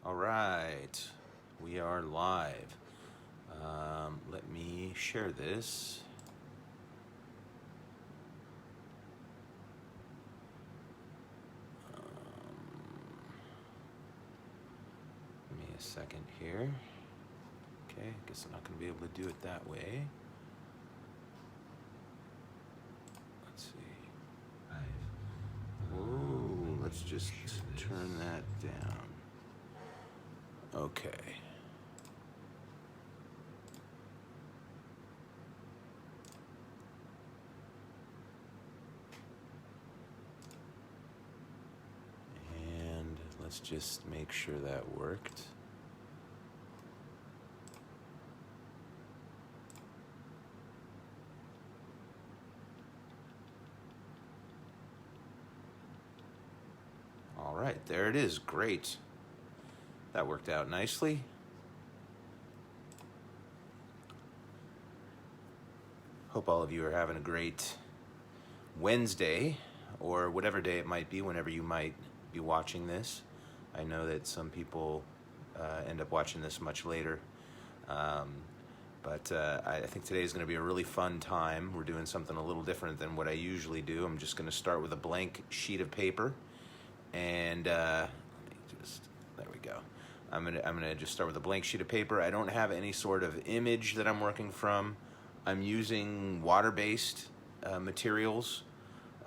All right, we are live. Let me share this. Give me a second here. Okay, I guess I'm not going to be able to do it that way. Let's see. Oh, let's just turn that down. Okay. And let's just make sure that worked. All right, there it is. Great. That worked out nicely. Hope all of you are having a great Wednesday, or whatever day it might be, whenever you might be watching this. I know that some people end up watching this much later. But I think today is going to be a really fun time. We're doing something a little different than what I usually do. I'm just going to start with a blank sheet of paper. And let me just, there we go. I'm gonna just start with a blank sheet of paper. I don't have any sort of image that I'm working from. I'm using water-based materials.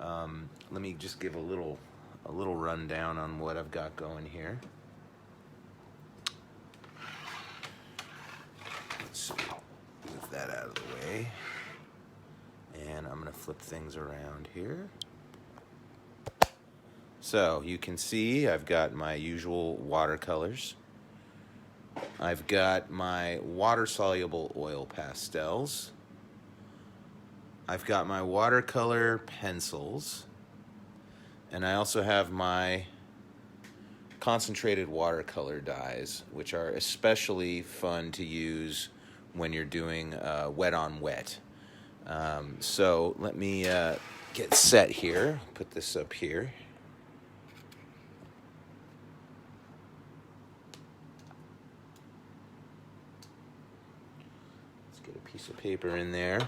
Let me just give a little rundown on what I've got going here. Let's see, move that out of the way, and I'm gonna flip things around here. So you can see I've got my usual watercolors. I've got my water-soluble oil pastels. I've got my watercolor pencils. And I also have my concentrated watercolor dyes, which are especially fun to use when you're doing wet on wet. So let me get set here. Put this up here. Get a piece of paper in there.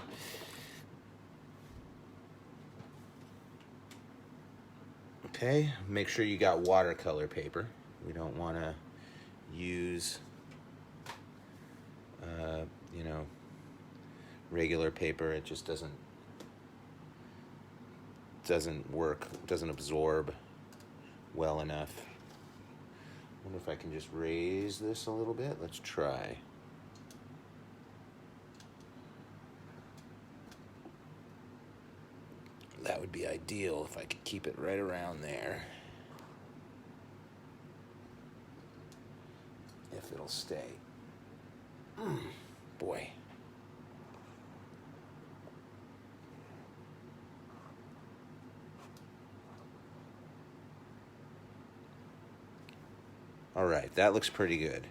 Okay, make sure you got watercolor paper. We don't want to use, regular paper. It just doesn't work, doesn't absorb well enough. I wonder if I can just raise this a little bit. Let's try. That would be ideal if I could keep it right around there. If it'll stay. Boy. All right, that looks pretty good.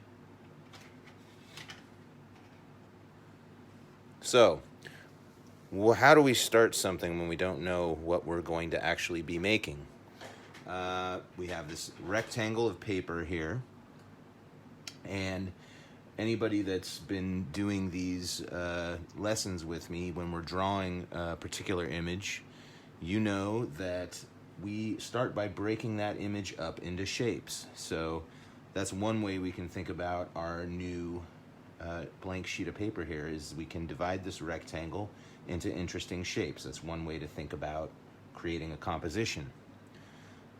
So, how do we start something when we don't know what we're going to actually be making? We have this rectangle of paper here, and anybody that's been doing these lessons with me, when we're drawing a particular image, you know that we start by breaking that image up into shapes. So that's one way we can think about our new blank sheet of paper here, is we can divide this rectangle into interesting shapes. That's one way to think about creating a composition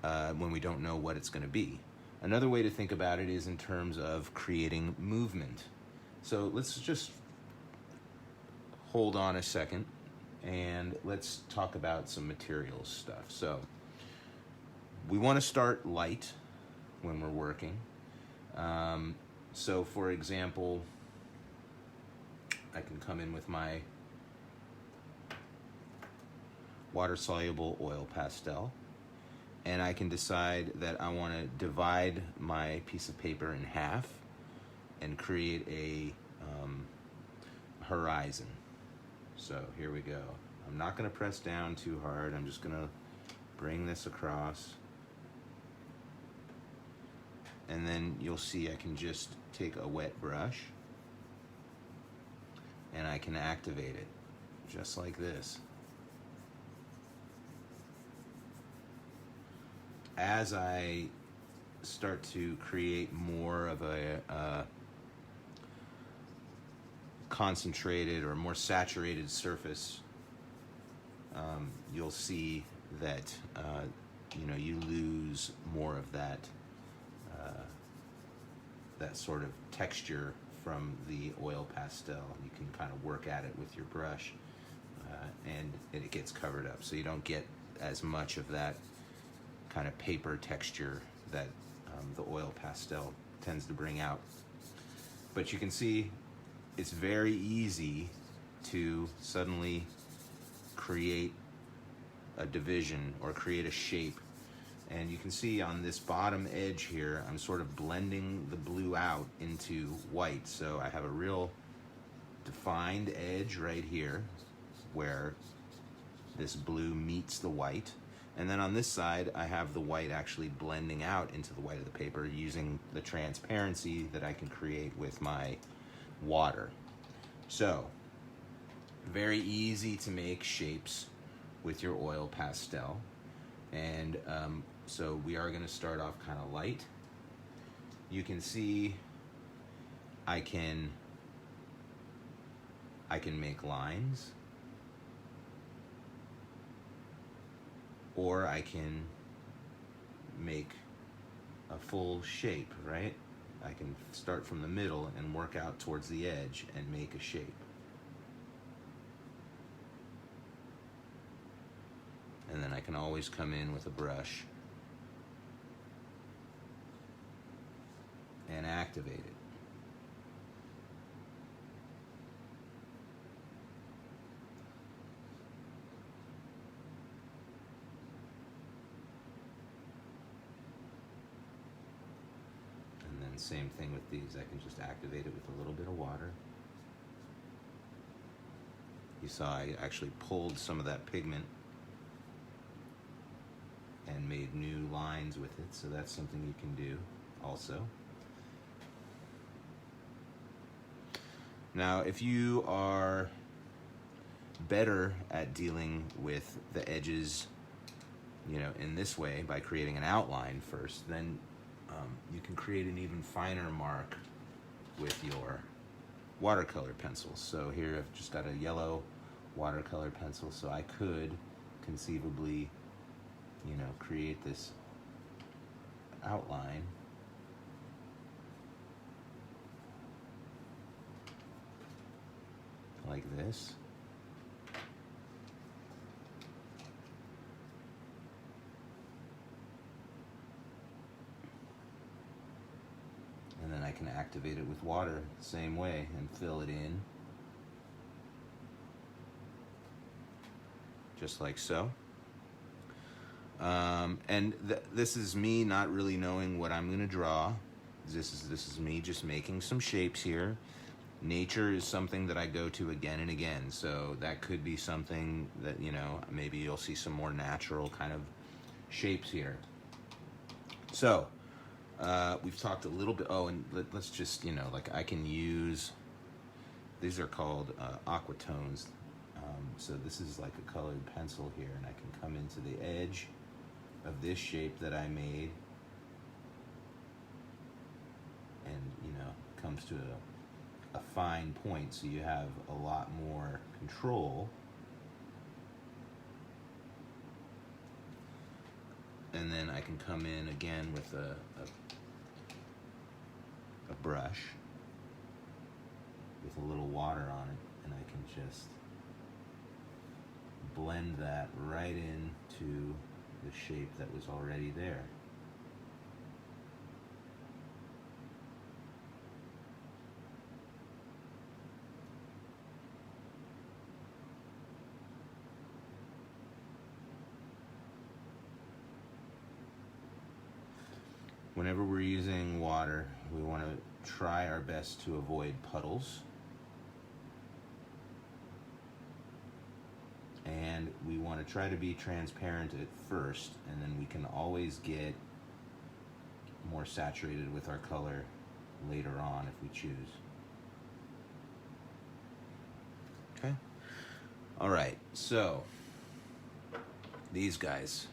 when we don't know what it's going to be. Another way to think about it is in terms of creating movement. So let's just hold on a second and let's talk about some materials stuff. So we want to start light when we're working. So for example, I can come in with my water-soluble oil pastel, and I can decide that I want to divide my piece of paper in half and create a horizon. So here we go. I'm not going to press down too hard. I'm just going to bring this across. And then you'll see I can just take a wet brush and I can activate it just like this. As I start to create more of a concentrated or more saturated surface, you'll see that you lose more of that that sort of texture from the oil pastel. You can kind of work at it with your brush, and it gets covered up, so you don't get as much of that kind of paper texture that the oil pastel tends to bring out. But you can see it's very easy to suddenly create a division or create a shape. And you can see on this bottom edge here, I'm sort of blending the blue out into white. So I have a real defined edge right here where this blue meets the white. And then on this side, I have the white actually blending out into the white of the paper using the transparency that I can create with my water. So, very easy to make shapes with your oil pastel. And so we are going to start off kind of light. You can see I can make lines, or I can make a full shape, right? I can start from the middle and work out towards the edge and make a shape. And then I can always come in with a brush and activate it. And then same thing with these. I can just activate it with a little bit of water. You saw I actually pulled some of that pigment and made new lines with it, so that's something you can do also. Now, if you are better at dealing with the edges, in this way by creating an outline first, then you can create an even finer mark with your watercolor pencils. So here I've just got a yellow watercolor pencil, so I could conceivably create this outline like this. And then I can activate it with water the same way and fill it in. Just like so. And this is me not really knowing what I'm going to draw. This is me just making some shapes here. Nature is something that I go to again and again, so that could be something that, maybe you'll see some more natural kind of shapes here. So, we've talked a little bit, and let's just, I can use, these are called aquatones. So this is like a colored pencil here, and I can come into the edge of this shape that I made, and comes to a fine point, so you have a lot more control. And then I can come in again with a brush with a little water on it, and I can just blend that right into the shape that was already there. Whenever we're using water, we want to try our best to avoid puddles. And we want to try to be transparent at first, and then we can always get more saturated with our color later on if we choose. Okay. All right, so these guys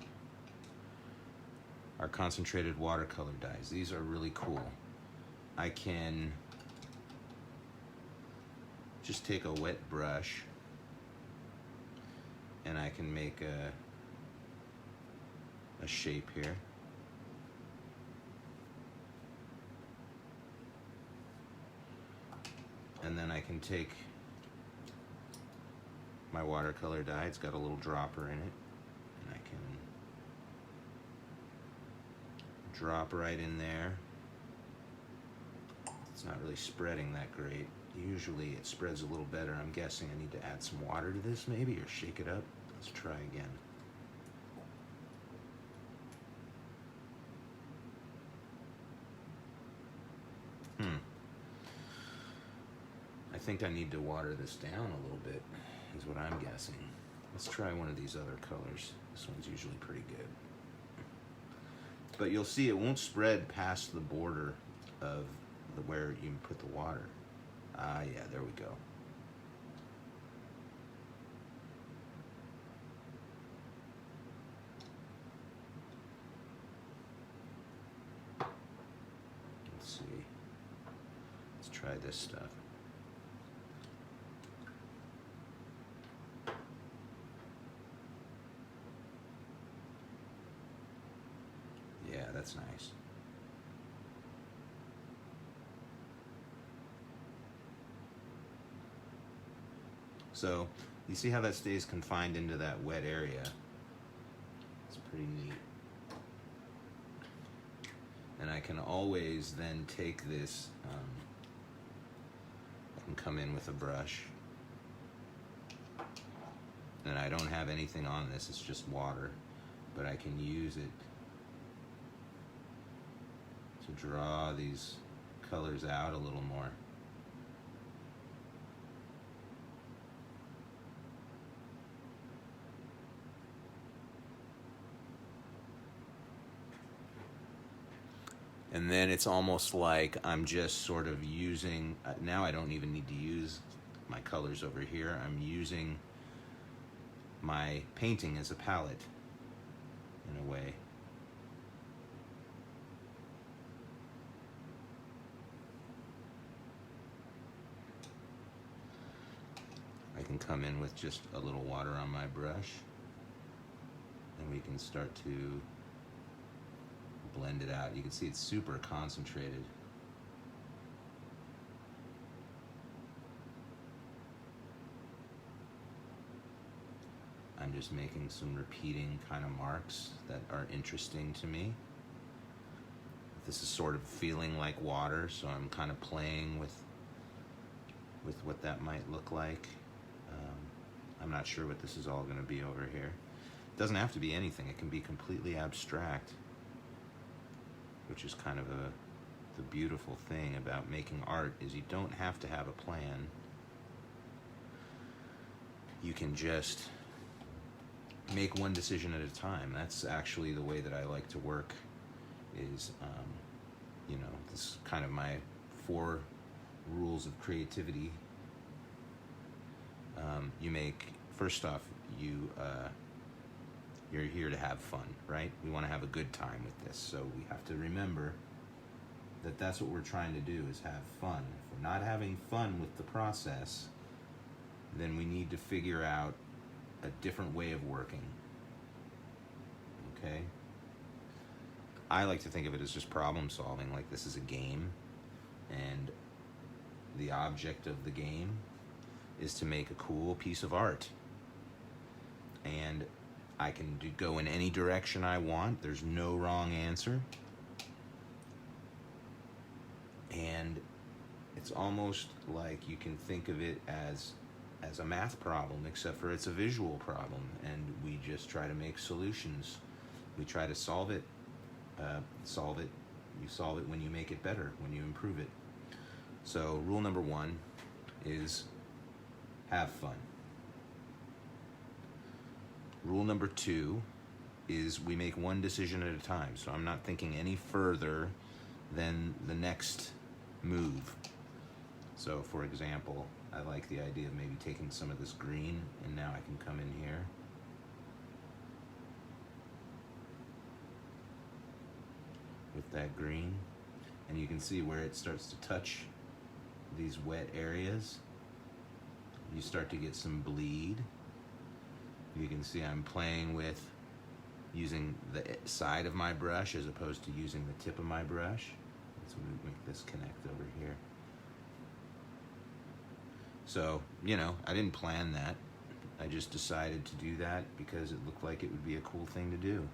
are concentrated watercolor dyes. These are really cool. I can just take a wet brush and I can make a shape here. And then I can take my watercolor dye, it's got a little dropper in it, and I can drop right in there. It's not really spreading that great. Usually it spreads a little better. I'm guessing I need to add some water to this maybe, or shake it up. Let's try again. I think I need to water this down a little bit, is what I'm guessing. Let's try one of these other colors. This one's usually pretty good. But you'll see it won't spread past the border of where you put the water. Ah, yeah, there we go. Let's see. Let's try this stuff. Yeah, that's nice. So, you see how that stays confined into that wet area? It's pretty neat. And I can always then take this, I can come in with a brush. And I don't have anything on this, it's just water. But I can use it to draw these colors out a little more. And then it's almost like I'm just sort of using, now I don't even need to use my colors over here. I'm using my painting as a palette in a way. I can come in with just a little water on my brush and we can start to blend it out. You can see it's super concentrated. I'm just making some repeating kind of marks that are interesting to me. This is sort of feeling like water, so I'm kind of playing with what that might look like. I'm not sure what this is all going to be over here. It doesn't have to be anything. It can be completely abstract, which is kind of the beautiful thing about making art, is you don't have to have a plan. You can just make one decision at a time. That's actually the way that I like to work, is, you know, this is kind of my 4 rules of creativity. You make, first off, you're here to have fun, right? We want to have a good time with this, so we have to remember that that's what we're trying to do, is have fun. If we're not having fun with the process, then we need to figure out a different way of working. Okay? I like to think of it as just problem solving, like this is a game, and the object of the game is to make a cool piece of art. And I can go in any direction I want. There's no wrong answer. And it's almost like you can think of it as a math problem, except for it's a visual problem, and we just try to make solutions. We try to solve it. You solve it when you make it better, when you improve it. So rule number 1 is have fun. Rule number 2 is we make one decision at a time. So I'm not thinking any further than the next move. So for example, I like the idea of maybe taking some of this green, and now I can come in here with that green, and you can see where it starts to touch these wet areas. You start to get some bleed. You can see I'm playing with using the side of my brush as opposed to using the tip of my brush. Let's make this connect over here. So, you know, I didn't plan that. I just decided to do that because it looked like it would be a cool thing to do.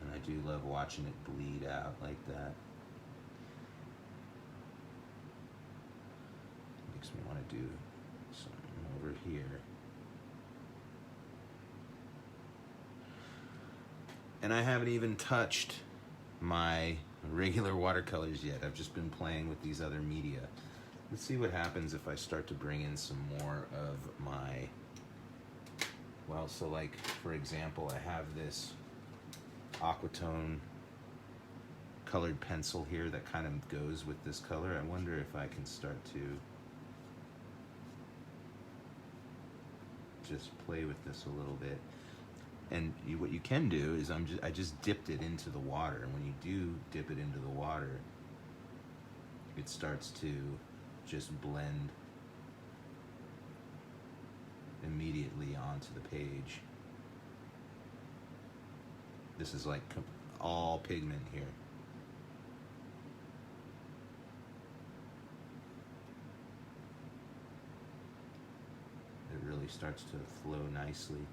And I do love watching it bleed out like that. Makes me want to do something over here. And I haven't even touched my regular watercolors yet. I've just been playing with these other media. Let's see what happens if I start to bring in some more of my, well, so like, for example, I have this aquatone colored pencil here that kind of goes with this color. I wonder if I can start to just play with this a little bit. And what you can do is I just dipped it into the water, and when you do dip it into the water, it starts to just blend immediately onto the page. This is like all pigment here. It really starts to flow nicely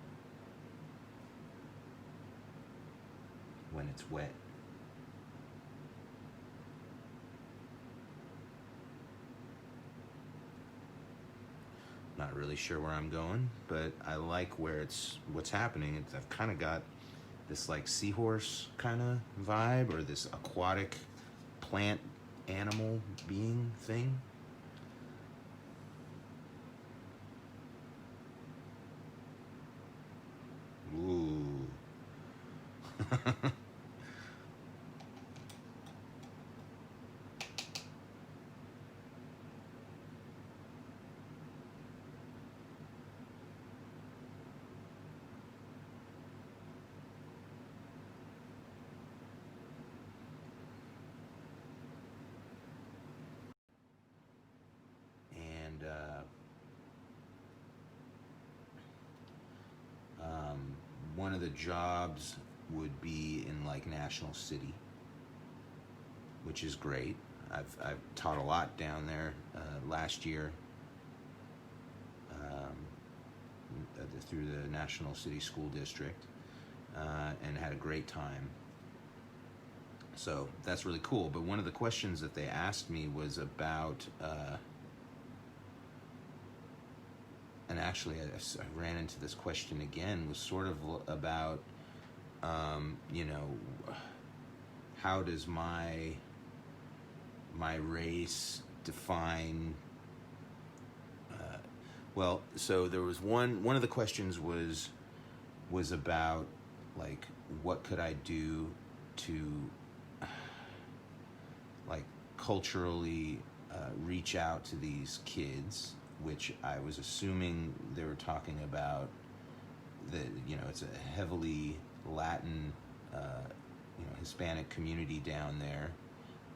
when it's wet. Not really sure where I'm going, but I like what's happening. I've kind of got this like seahorse kind of vibe, or this aquatic plant animal being thing. Ooh. And one of the jobs would be in like National City, which is great. I've taught a lot down there last year through the National City School District, and had a great time. So that's really cool. But one of the questions that they asked me was about, and actually I ran into this question again, was sort of about, you know, how does my race define, well, so there was one of the questions was about like, what could I do to like culturally reach out to these kids, which I was assuming they were talking about you know, it's a heavily Latin, you know, Hispanic community down there,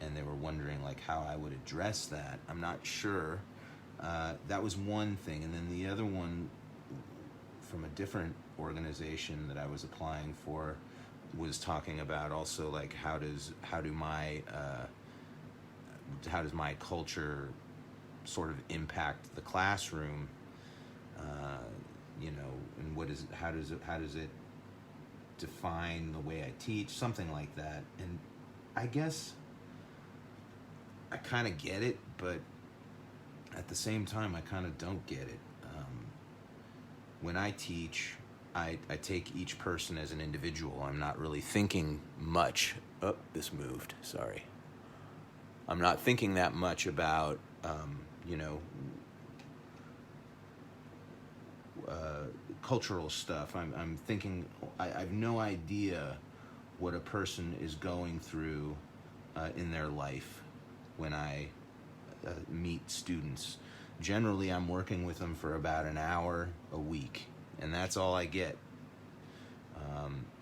and they were wondering like how I would address that. I'm not sure. That was one thing, and then the other one from a different organization that I was applying for was talking about also like how does my culture sort of impact the classroom, you know, and how does it define the way I teach, something like that. And I guess I kind of get it, but at the same time I kind of don't get it. When I teach, I take each person as an individual. I'm not really thinking much. Oh, this moved, sorry. I'm not thinking that much about, you know, cultural stuff. I'm thinking, I've no idea what a person is going through in their life when I meet students. Generally, I'm working with them for about an hour a week, and that's all I get.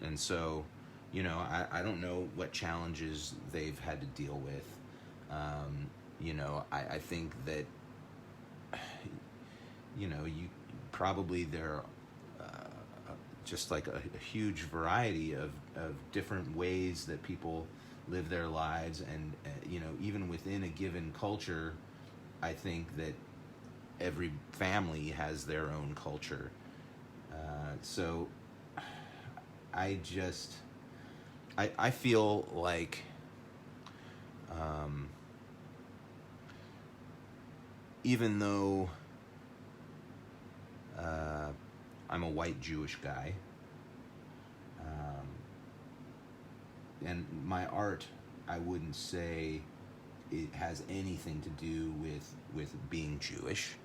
And so, I don't know what challenges they've had to deal with. I think that, you probably there just like a huge variety of different ways that people live their lives, and even within a given culture, I think that every family has their own culture. So I feel like even though I'm a white Jewish guy, and my art, I wouldn't say it has anything to do with being Jewish.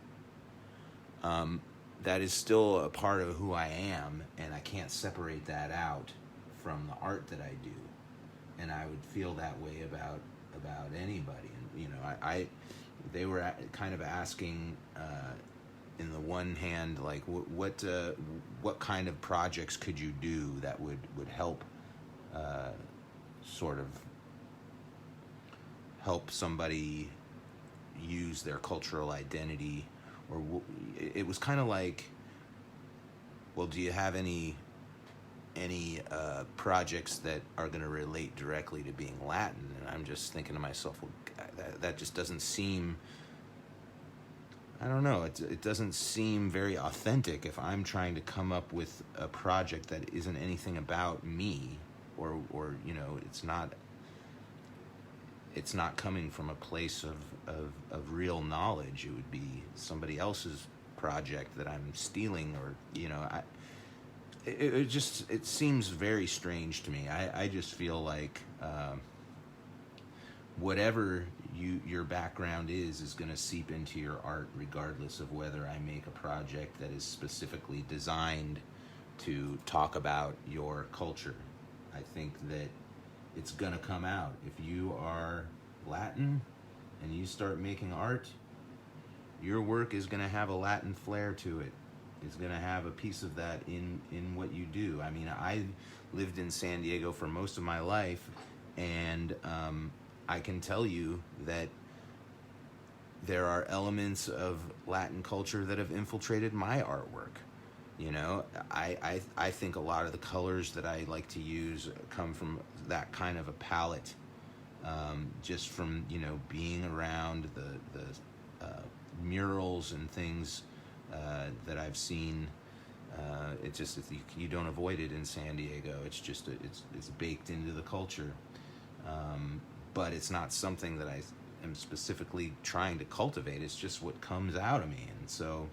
That is still a part of who I am, and I can't separate that out from the art that I do. And I would feel that way about anybody. And they were kind of asking, in the one hand, like what kind of projects could you do that would help sort of help somebody use their cultural identity, or it was kind of like, well, do you have any projects that are going to relate directly to being Latin? And I'm just thinking to myself, well, that just doesn't seem, I don't know, it doesn't seem very authentic if I'm trying to come up with a project that isn't anything about me, or it's not coming from a place of real knowledge. It would be somebody else's project that I'm stealing, or it seems very strange to me. I just feel like whatever your background is going to seep into your art, regardless of whether I make a project that is specifically designed to talk about your culture. I think that it's going to come out. If you are Latin and you start making art, your work is going to have a Latin flair to it. It's going to have a piece of that in what you do. I mean, I lived in San Diego for most of my life, and I can tell you that there are elements of Latin culture that have infiltrated my artwork. I think a lot of the colors that I like to use come from that kind of a palette, just from being around the murals and things that I've seen. You don't avoid it in San Diego. It's just it's baked into the culture, but it's not something that I am specifically trying to cultivate. It's just what comes out of me, and so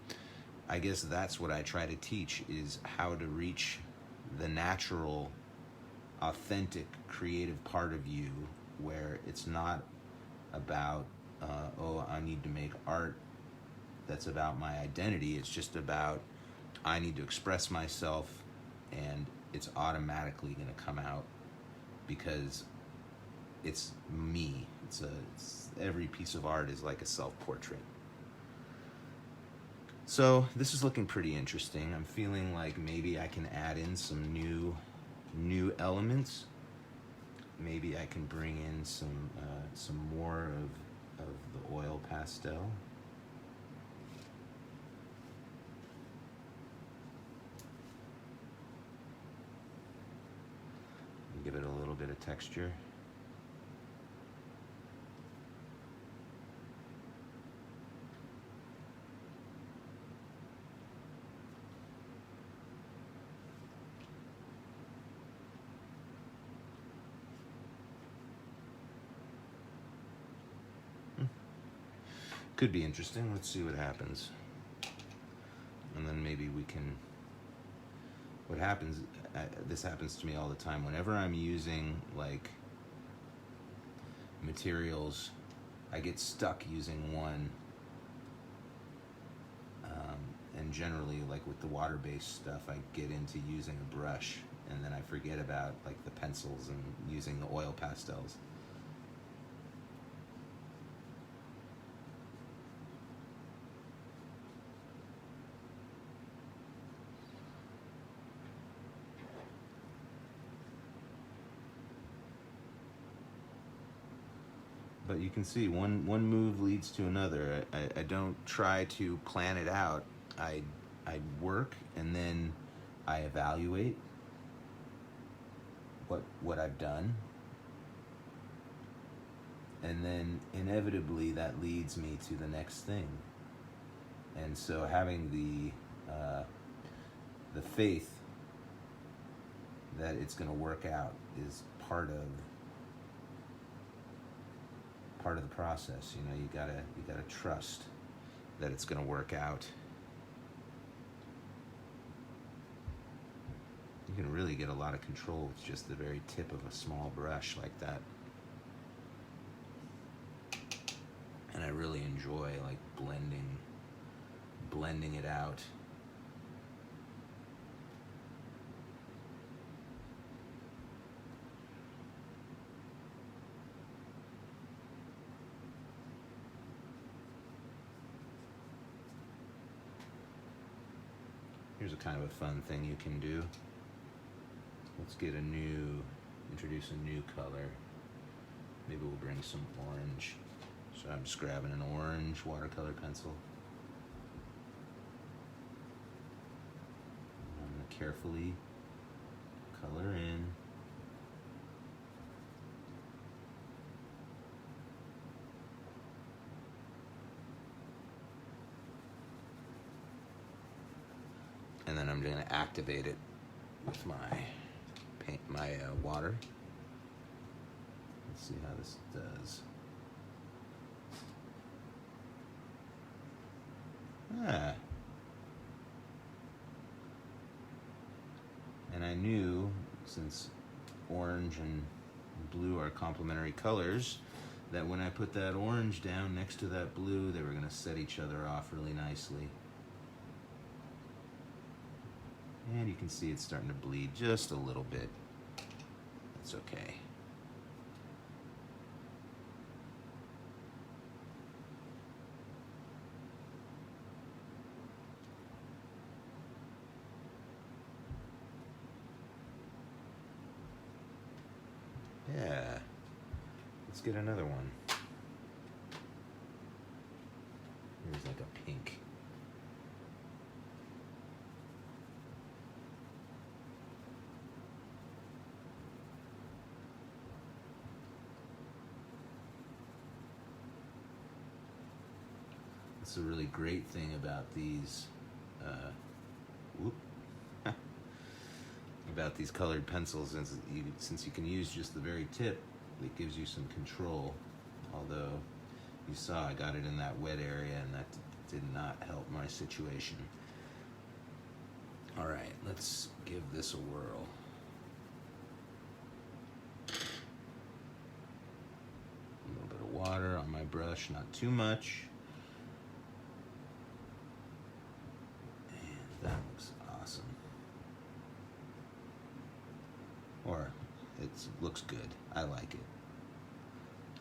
I guess that's what I try to teach, is how to reach the natural, authentic, creative part of you, where it's not about, I need to make art that's about my identity. It's just about, I need to express myself, and it's automatically going to come out because it's me. Every piece of art is like a self-portrait. So this is looking pretty interesting. I'm feeling like maybe I can add in some new elements. Maybe I can bring in some more of the oil pastel. Give it a little bit of texture. Could be interesting. Let's see what happens. And then maybe we can... What happens, this happens to me all the time. Whenever I'm using, like, materials, I get stuck using one. and generally, like with the water-based stuff, I get into using a brush, and then I forget about like the pencils and using the oil pastels. But you can see one move leads to another. I don't try to plan it out. I work, and then I evaluate what I've done, and then inevitably that leads me to the next thing. And so having the faith that it's going to work out is part of the process. You know, you gotta trust that it's going to work out. You can really get a lot of control with just the very tip of a small brush like that. And I really enjoy like blending it out. Here's a kind of a fun thing you can do. Let's introduce a new color. Maybe we'll bring some orange. So I'm just grabbing an orange watercolor pencil. I'm going to carefully color in. And then I'm going to activate it with my water. Let's see how this does. And I knew, since orange and blue are complementary colors, that when I put that orange down next to that blue, they were going to set each other off really nicely. And you can see it's starting to bleed just a little bit. That's okay. Yeah. Let's get another one. Here's like a pink. That's a really great thing about these about these colored pencils, since you can use just the very tip, it gives you some control. Although you saw I got it in that wet area, and that did not help my situation. All right, let's give this a whirl. A little bit of water on my brush, not too much. And that looks awesome. Or it looks good. I like it.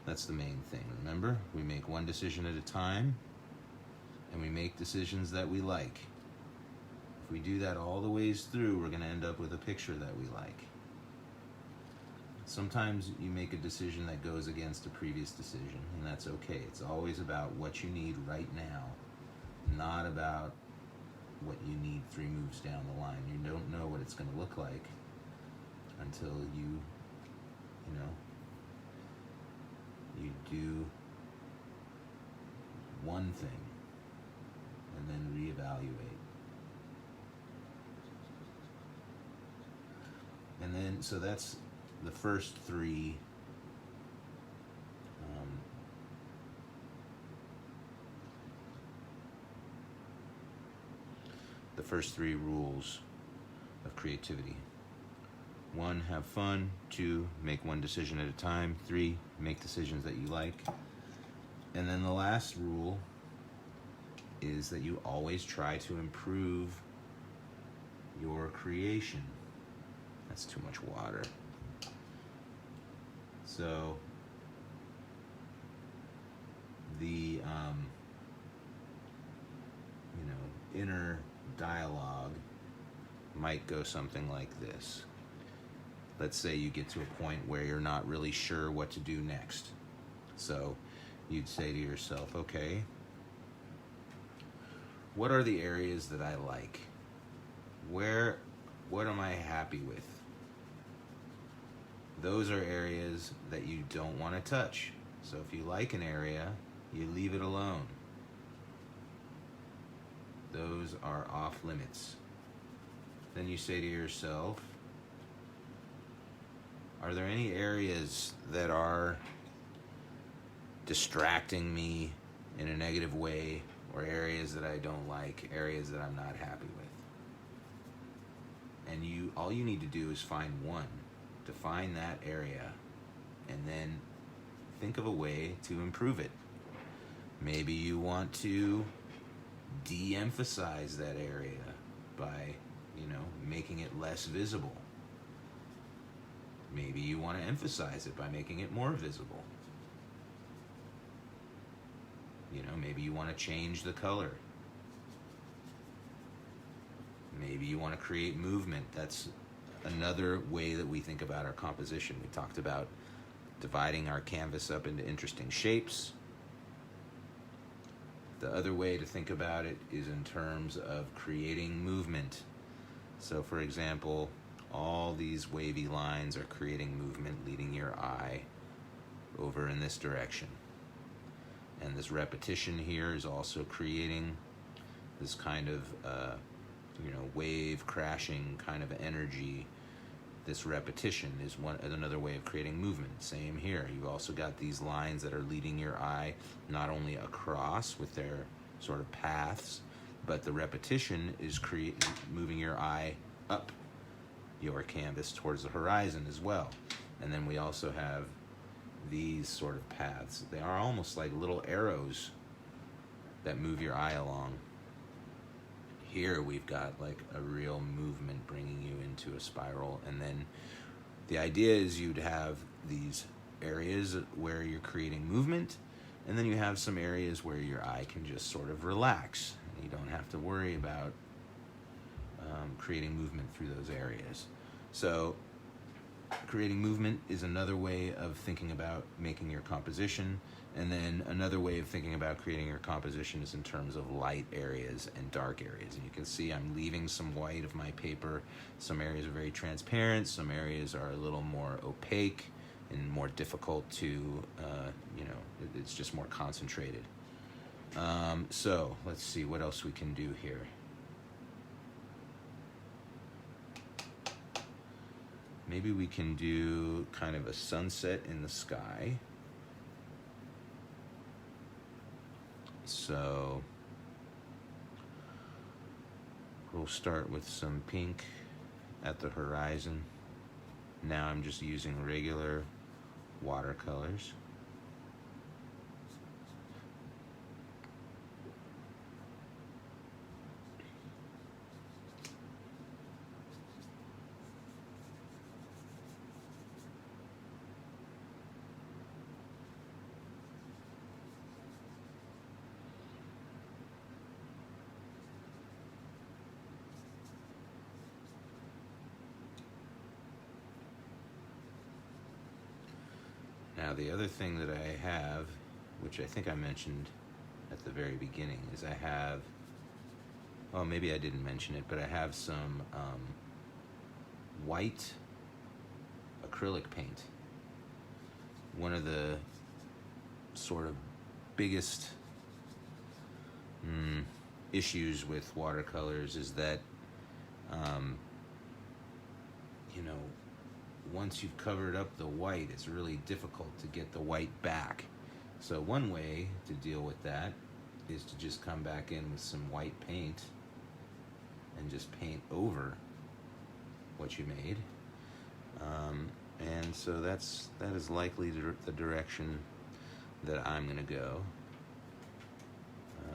That's the main thing. Remember, we make one decision at a time, and we make decisions that we like. If we do that all the ways through, we're going to end up with a picture that we like. Sometimes you make a decision that goes against a previous decision, and that's okay. It's always about what you need right now, not about what you need 3 moves down the line. You don't know what it's going to look like until you do one thing and then reevaluate. And then, so that's the first 3 rules of creativity. 1, have fun. 2, make one decision at a time. 3, make decisions that you like. And then the last rule is that you always try to improve your creation. That's too much water. So the inner dialogue might go something like this. Let's say you get to a point where you're not really sure what to do next. So you'd say to yourself, okay, what are the areas that I like? What am I happy with? Those are areas that you don't want to touch. So if you like an area, you leave it alone. Those are off limits. Then you say to yourself, are there any areas that are distracting me in a negative way, or areas that I don't like, areas that I'm not happy with? And all you need to do is find one, define that area, and then think of a way to improve it. Maybe you want to de-emphasize that area by, making it less visible. Maybe you want to emphasize it by making it more visible. Maybe you want to change the color. Maybe you want to create movement. That's another way that we think about our composition. We talked about dividing our canvas up into interesting shapes. The other way to think about it is in terms of creating movement. So for example, all these wavy lines are creating movement, leading your eye over in this direction. And this repetition here is also creating this kind of wave crashing kind of energy. This repetition is another way of creating movement. Same here. You've also got these lines that are leading your eye not only across with their sort of paths, but the repetition is moving your eye up your canvas towards the horizon as well. And then we also have these sort of paths. They are almost like little arrows that move your eye along. Here we've got like a real movement bringing you into a spiral, and then the idea is you'd have these areas where you're creating movement, and then you have some areas where your eye can just sort of relax. You don't have to worry about creating movement through those areas. So creating movement is another way of thinking about making your composition. And then another way of thinking about creating your composition is in terms of light areas and dark areas. And you can see I'm leaving some white of my paper. Some areas are very transparent. Some areas are a little more opaque and more difficult to, it's just more concentrated. So let's see what else we can do here. Maybe we can do kind of a sunset in the sky. So we'll start with some pink at the horizon. Now I'm just using regular watercolors. Now the other thing that I have, which I think I mentioned at the very beginning, is I have, well, maybe I didn't mention it, but I have some white acrylic paint. One of the sort of biggest issues with watercolors is that, once you've covered up the white, it's really difficult to get the white back. So one way to deal with that is to just come back in with some white paint and just paint over what you made. And so that is likely the direction that I'm going to go.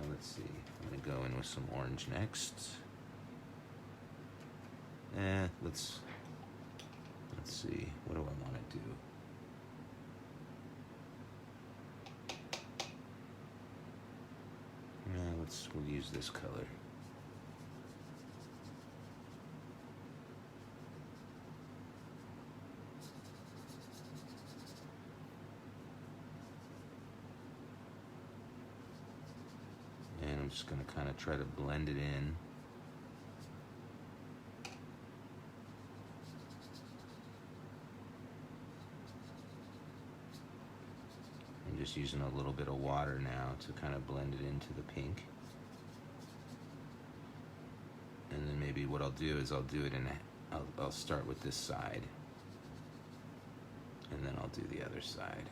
Let's let's see. I'm going to go in with some orange next. Let's see. What do I want to do? We'll use this color. And I'm just going to kind of try to blend it in. I'm just using a little bit of water now to kind of blend it into the pink. And then maybe what I'll do is I'll do it I'll start with this side. And then I'll do the other side.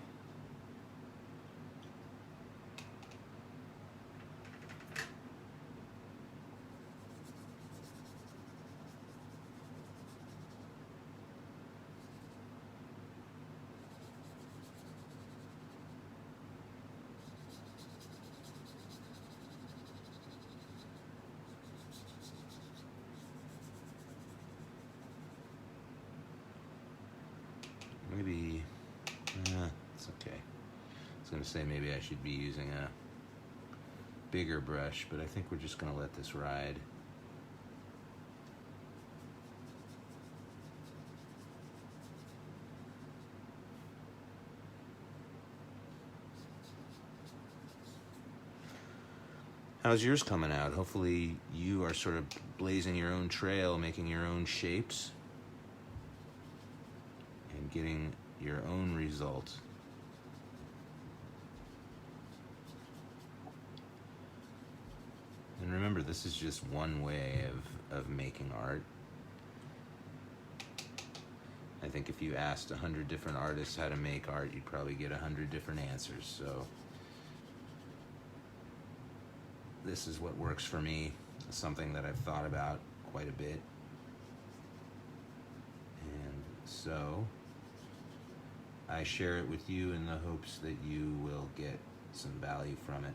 Maybe, it's okay. I was going to say maybe I should be using a bigger brush, but I think we're just going to let this ride. How's yours coming out? Hopefully you are sort of blazing your own trail, making your own shapes, and getting your own results. And remember, this is just one way of making art. I think if you asked 100 different artists how to make art, you'd probably get 100 different answers. So this is what works for me. It's something that I've thought about quite a bit. And so I share it with you in the hopes that you will get some value from it.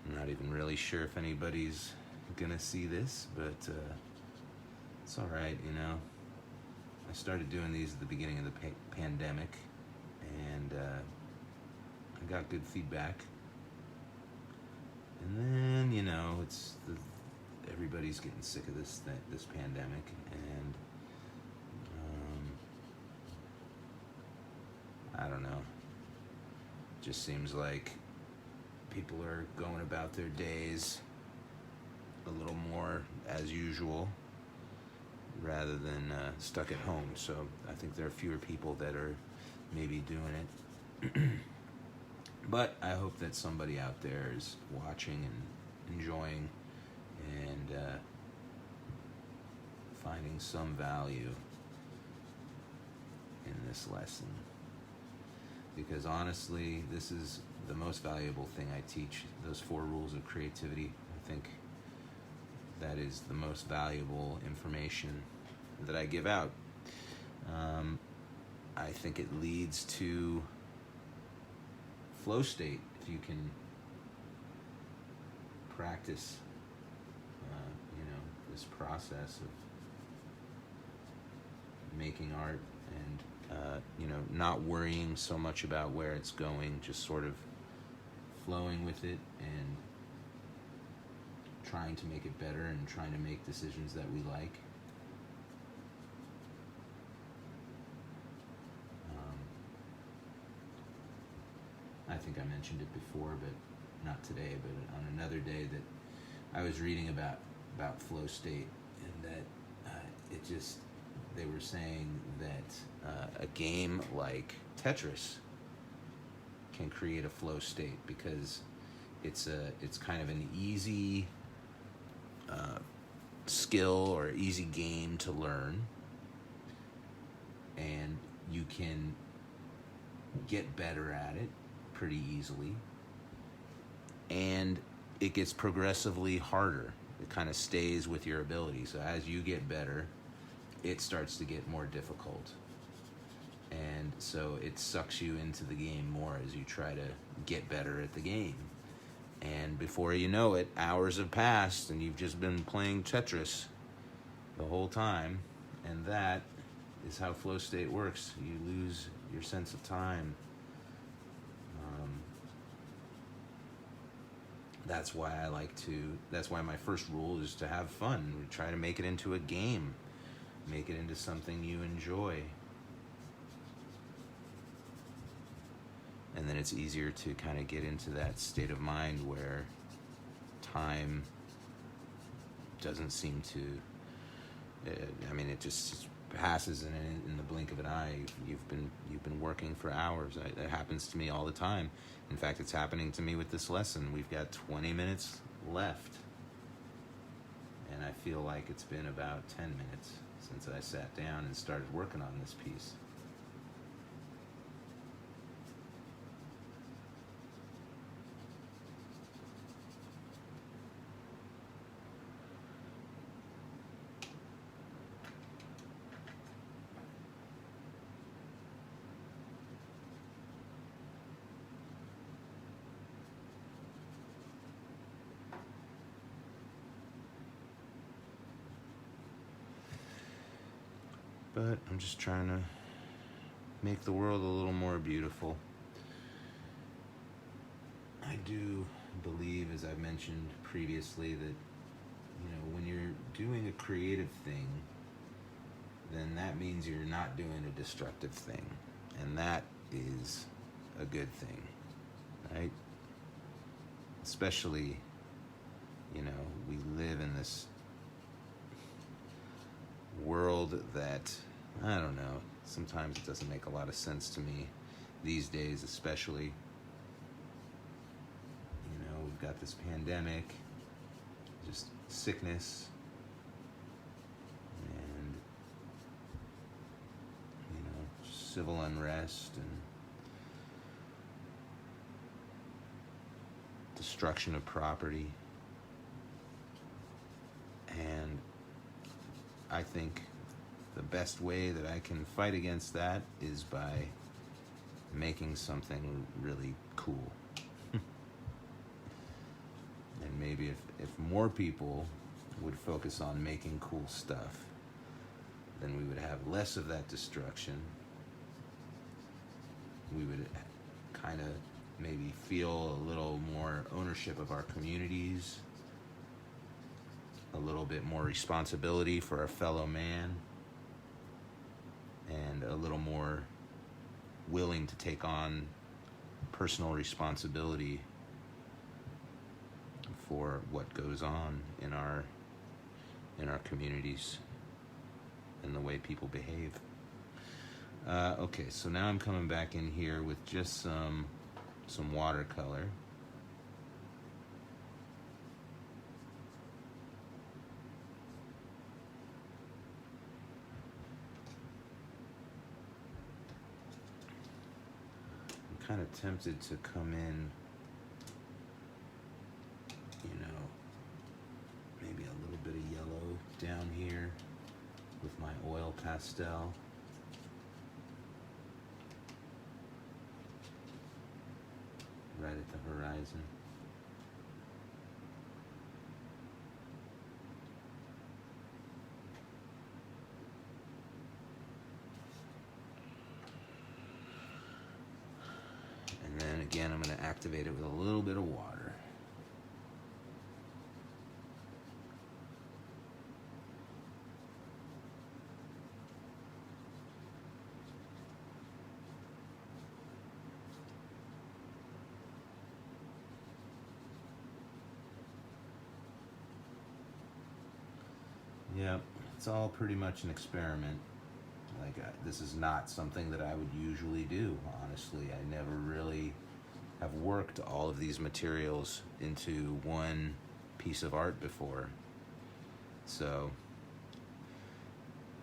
I'm not even really sure if anybody's gonna see this, but it's all right, you know. I started doing these at the beginning of the pandemic, and I got good feedback. And then, you know, everybody's getting sick of this pandemic, and I don't know. It just seems like people are going about their days a little more as usual, rather than stuck at home. So I think there are fewer people that are maybe doing it. But I hope that somebody out there is watching and enjoying and finding some value in this lesson. Because honestly, this is the most valuable thing I teach. Those 4 rules of creativity. I think that is the most valuable information that I give out. I think it leads to flow state if you can practice, this process of making art and, not worrying so much about where it's going, just sort of flowing with it and trying to make it better and trying to make decisions that we like. I think I mentioned it before, but not today, but on another day, that I was reading about flow state, and that they were saying that a game like Tetris can create a flow state because it's kind of an easy skill or easy game to learn, and you can get better at it pretty easily. and it gets progressively harder. It kind of stays with your ability. So as you get better, it starts to get more difficult. And so it sucks you into the game more as you try to get better at the game. And before you know it, hours have passed and you've just been playing Tetris the whole time. And that is how flow state works. You lose your sense of time. That's why that's why my first rule is to have fun. We try to make it into a game. Make it into something you enjoy. And then it's easier to kind of get into that state of mind where time doesn't seem to, it just passes in the blink of an eye. You've been working for hours. It happens to me all the time. In fact, it's happening to me with this lesson. We've got 20 minutes left, and I feel like it's been about 10 minutes since I sat down and started working on this piece. But I'm just trying to make the world a little more beautiful. I do believe, as I've mentioned previously, that when you're doing a creative thing, then that means you're not doing a destructive thing, and that is a good thing, right? Especially, we live in this world that, I don't know, sometimes it doesn't make a lot of sense to me these days, especially. We've got this pandemic, just sickness, and civil unrest and destruction of property. And I think the best way that I can fight against that is by making something really cool. And maybe if more people would focus on making cool stuff, then we would have less of that destruction. We would kind of maybe feel a little more ownership of our communities, a little bit more responsibility for our fellow man, and a little more willing to take on personal responsibility for what goes on in our communities and the way people behave. Okay, so now I'm coming back in here with just some watercolor. I'm kind of tempted to come in, maybe a little bit of yellow down here with my oil pastel. Right at the horizon. And then again, I'm going to activate it with a little bit of water. Yeah, it's all pretty much an experiment. This is not something that I would usually do, honestly. I never really have worked all of these materials into one piece of art before. So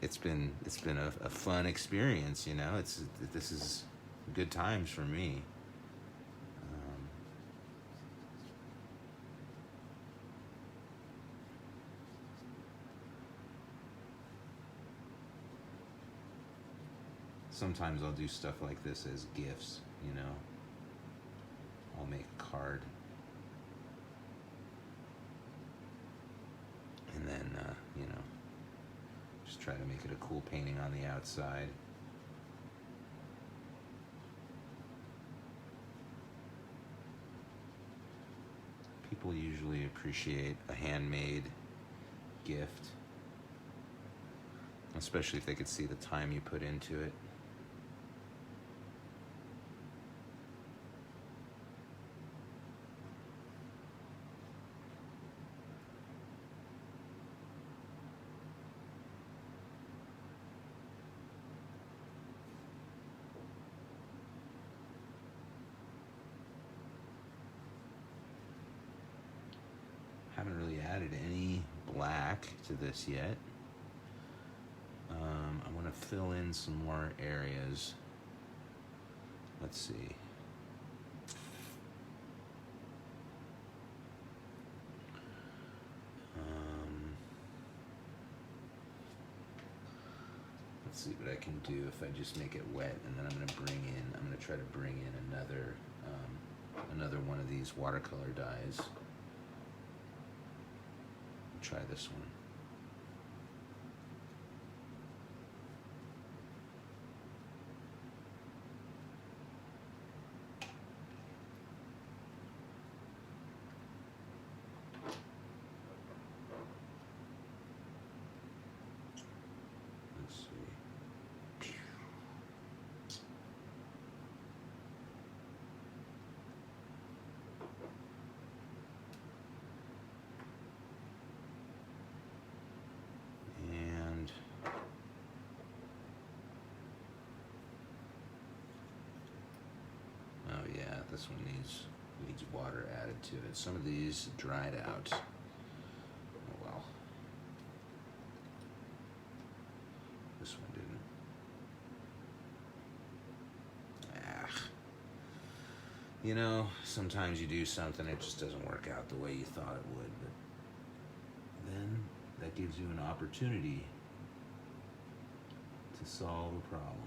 it's been a fun experience, this is good times for me. Sometimes I'll do stuff like this as gifts, you know. I'll make a card. And then, you know, just try to make it a cool painting on the outside. People usually appreciate a handmade gift, especially if they could see the time you put into it. Haven't really added any black to this yet. I want to fill in some more areas. Let's see. Let's see what I can do if I just make it wet, and then I'm going to try to bring in another one of these watercolor dyes. Try this one. Let's see. And oh yeah, this one needs water added to it. Some of these dried out. Oh well. This one didn't. You know, sometimes you do something, it just doesn't work out the way you thought it would, but then that gives you an opportunity to solve a problem.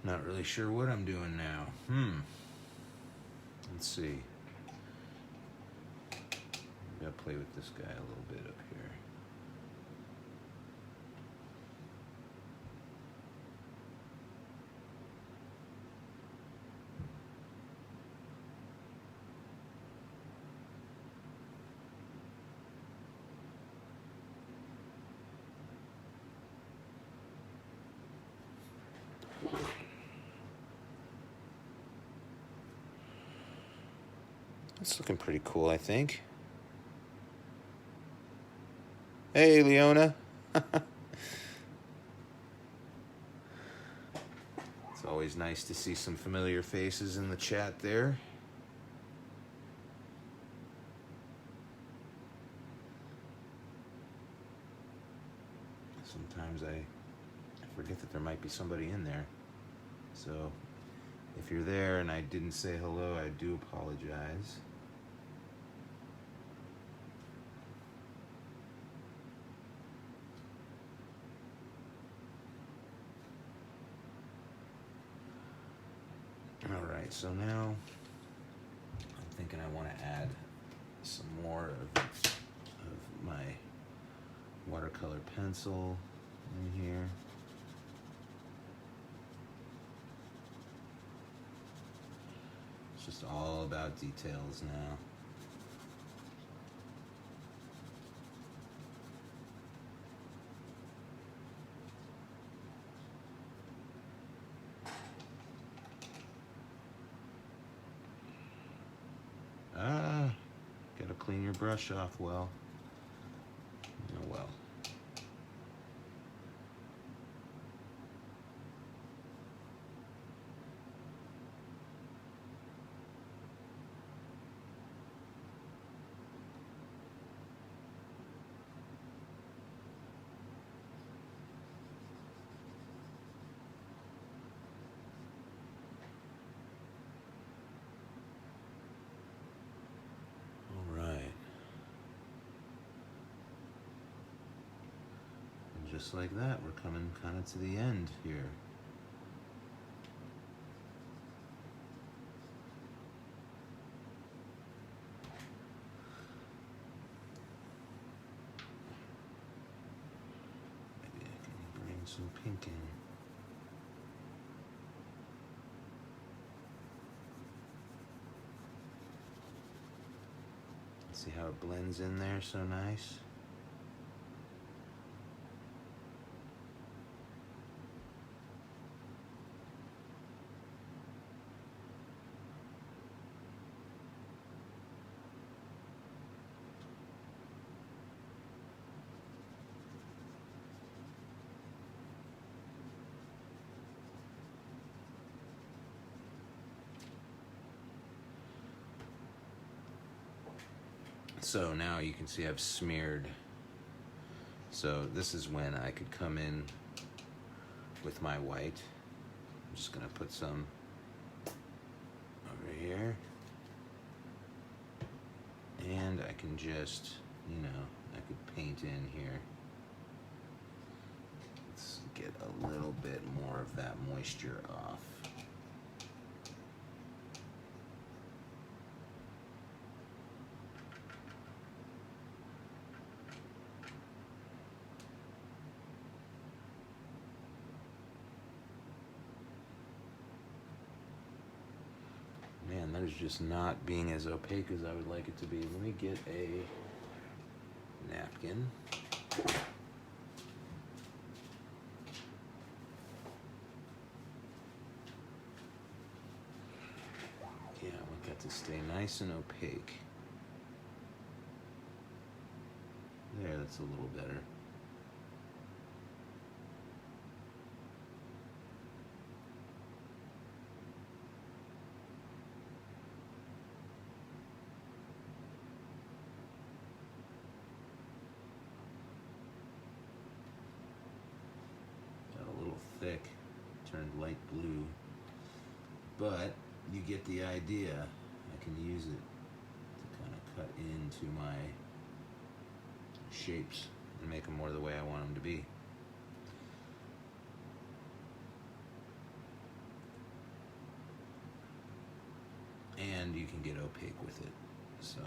Not really sure what I'm doing now. Let's see. Gotta play with this guy a little bit up here. It's looking pretty cool, I think. Hey, Leona. It's always nice to see some familiar faces in the chat there. Sometimes I forget that there might be somebody in there. So If you're there and I didn't say hello, I do apologize. All right, so now I'm thinking I want to add some more of my watercolor pencil in here. It's just all about details now. Gotta clean your brush off well. Oh well. Just like that, we're coming kind of to the end here. Maybe I can bring some pink in. See how it blends in there so nice? So now you can see I've smeared. So this is when I could come in with my white. I'm just gonna put some over here. And I can just, I could paint in here. Let's get a little bit more of that moisture off. Man, that is just not being as opaque as I would like it to be. Let me get a napkin. Yeah, I want that to stay nice and opaque. There, that's a little better. Thick, turned light blue, but you get the idea. I can use it to kind of cut into my shapes and make them more the way I want them to be. And you can get opaque with it, so.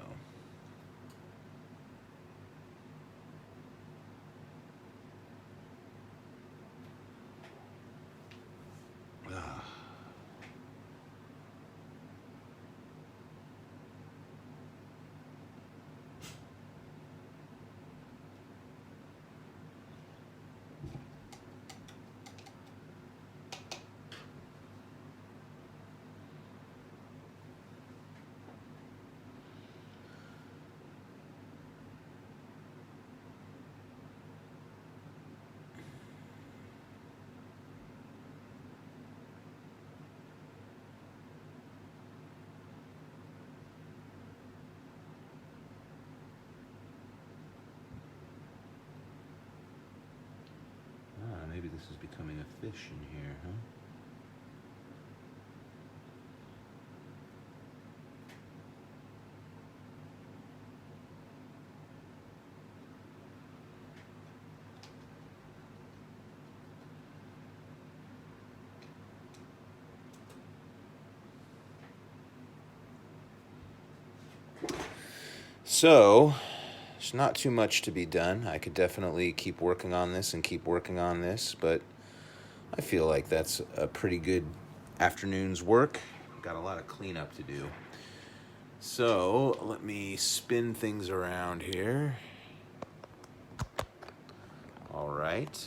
Maybe this is becoming a fish in here, huh? So, there's not too much to be done. I could definitely keep working on this and keep working on this, but I feel like that's a pretty good afternoon's work. Got a lot of cleanup to do. So, let me spin things around here. All right.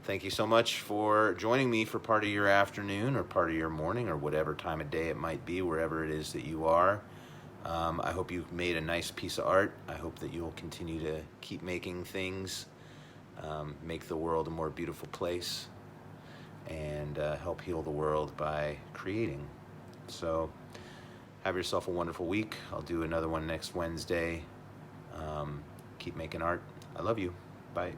Thank you so much for joining me for part of your afternoon or part of your morning or whatever time of day it might be, wherever it is that you are. I hope you made a nice piece of art. I hope that you'll continue to keep making things, make the world a more beautiful place, and help heal the world by creating. So have yourself a wonderful week. I'll do another one next Wednesday. Keep making art. I love you. Bye.